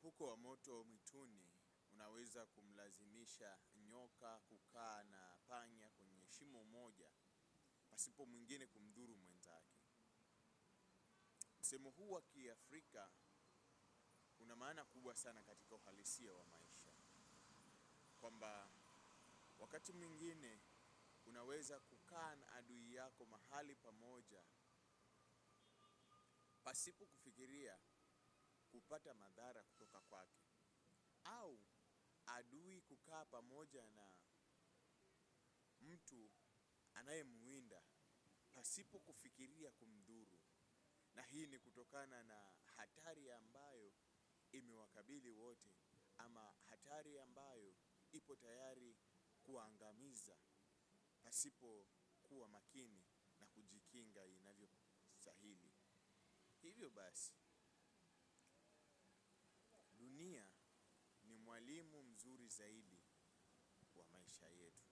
Mlipuko wa moto mwituni unaweza kumlazimisha nyoka kukaa na panya kwenye shimo moja pasipo mwingine kumdhuru mwenzake. Msemo huu wa Kiafrika una maana kubwa sana katika uhalisia wa maisha, kwamba wakati mwingine unaweza kukaa na adui yako mahali pamoja pasipo kufikiria kupata madhara kutoka kwake, au adui kukaa pamoja na mtu anayemuwinda pasipo kufikiria kumdhuru. Na hii ni kutokana na hatari ambayo imewakabili wote, ama hatari ambayo ipo tayari kuangamiza pasipo kuwa makini na kujikinga inavyostahili. Hivyo basi, dunia ni mwalimu mzuri zaidi wa maisha yetu.